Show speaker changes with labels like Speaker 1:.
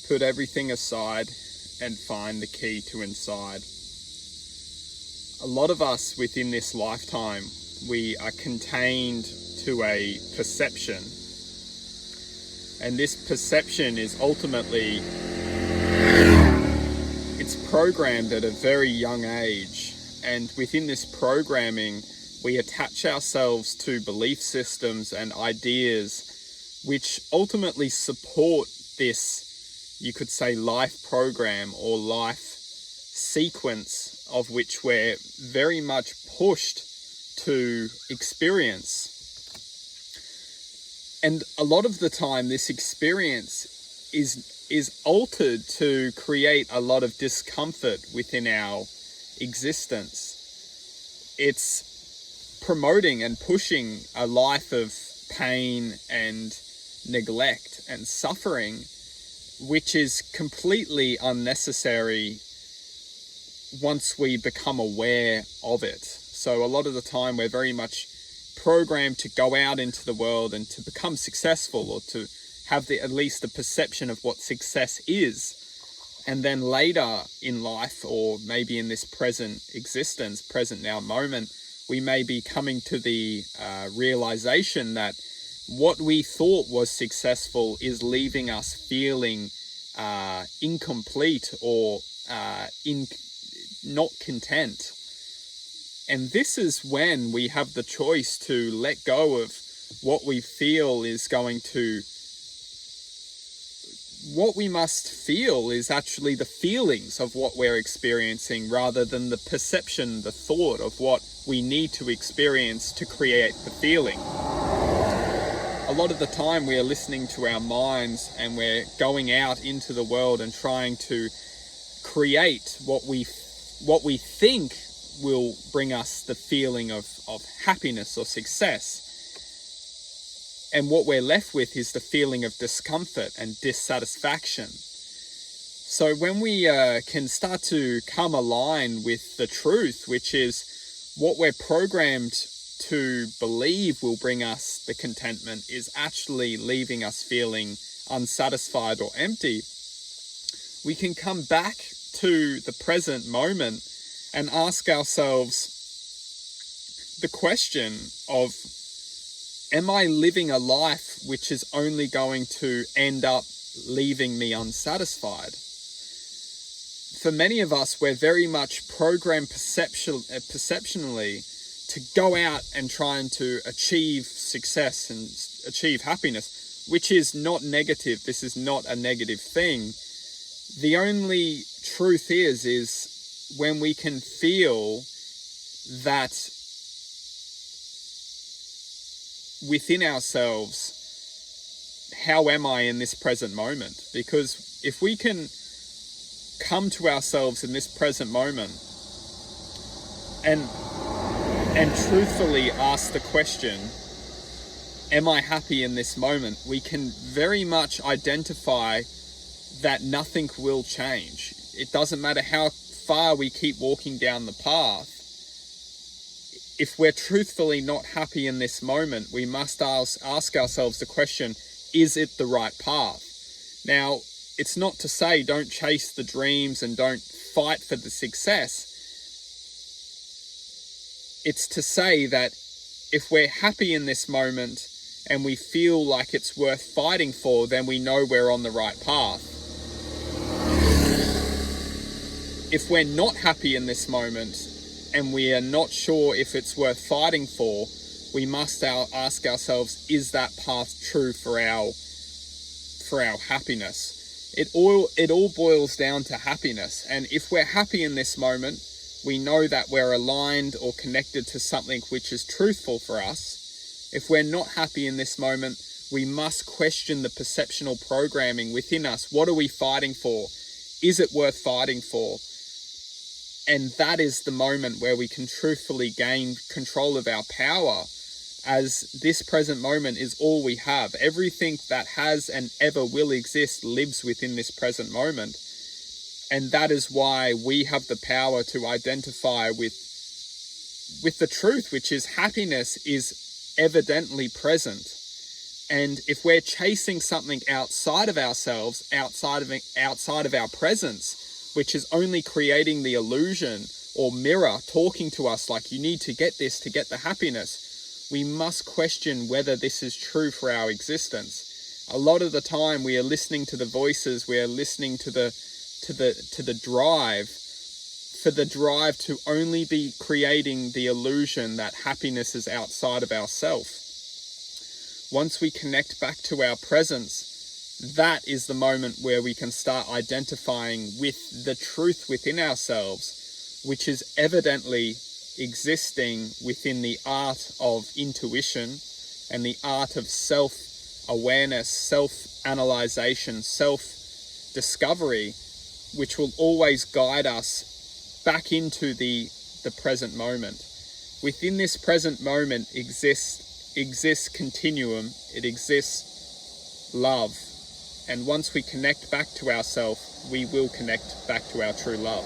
Speaker 1: put everything aside and find the key to inside. A lot of us within this lifetime, we are contained to a perception. And this perception is ultimately, it's programmed at a very young age. And within this programming, we attach ourselves to belief systems and ideas which ultimately support this, you could say, life program or life sequence of which we're very much pushed to experience. And a lot of the time, this experience is altered to create a lot of discomfort within our existence. It's promoting and pushing a life of pain and neglect and suffering, which is completely unnecessary once we become aware of it. So a lot of the time we're very much programmed to go out into the world and to become successful, or to have at least the perception of what success is. And then later in life, or maybe in this present existence, present now moment, we may be coming to the realization that what we thought was successful is leaving us feeling incomplete or not content. And this is when we have the choice to let go of what we feel is going to... What we must feel is actually the feelings of what we're experiencing, rather than the perception, the thought of what we need to experience to create the feeling. A lot of the time we are listening to our minds, and we're going out into the world and trying to create what we think will bring us the feeling of happiness or success. And what we're left with is the feeling of discomfort and dissatisfaction. So when we can start to come aligned with the truth, which is what we're programmed to believe will bring us the contentment, is actually leaving us feeling unsatisfied or empty, we can come back to the present moment and ask ourselves the question of, am I living a life which is only going to end up leaving me unsatisfied? For many of us, we're very much programmed perceptionally to go out and trying to achieve success and achieve happiness, which is not negative. This is not a negative thing. The only truth is when we can feel that within ourselves, how am I in this present moment? Because if we can come to ourselves in this present moment and truthfully ask the question, am I happy in this moment? We can very much identify that nothing will change. It doesn't matter how far we keep walking down the path. If we're truthfully not happy in this moment, we must ask ourselves the question, is it the right path? Now, it's not to say don't chase the dreams and don't fight for the success. It's to say that if we're happy in this moment and we feel like it's worth fighting for, then we know we're on the right path. If we're not happy in this moment and we are not sure if it's worth fighting for, we must ask ourselves, is that path true for our happiness? It all boils down to happiness. And if we're happy in this moment, we know that we're aligned or connected to something which is truthful for us. If we're not happy in this moment, we must question the perceptional programming within us. What are we fighting for? Is it worth fighting for? And that is the moment where we can truthfully gain control of our power, as this present moment is all we have. Everything that has and ever will exist lives within this present moment. And that is why we have the power to identify with the truth, which is happiness is evidently present. And if we're chasing something outside of ourselves, outside of our presence, which is only creating the illusion or mirror talking to us like you need to get this to get the happiness, we must question whether this is true for our existence. A lot of the time we are listening to the voices, we are listening to the drive, for the drive to only be creating the illusion that happiness is outside of ourselves. Once we connect back to our presence, that is the moment where we can start identifying with the truth within ourselves, which is evidently existing within the art of intuition and the art of self-awareness, self-analyzation, self-discovery, which will always guide us back into the present moment. Within this present moment exists continuum, it exists love. And once we connect back to ourselves, we will connect back to our true love.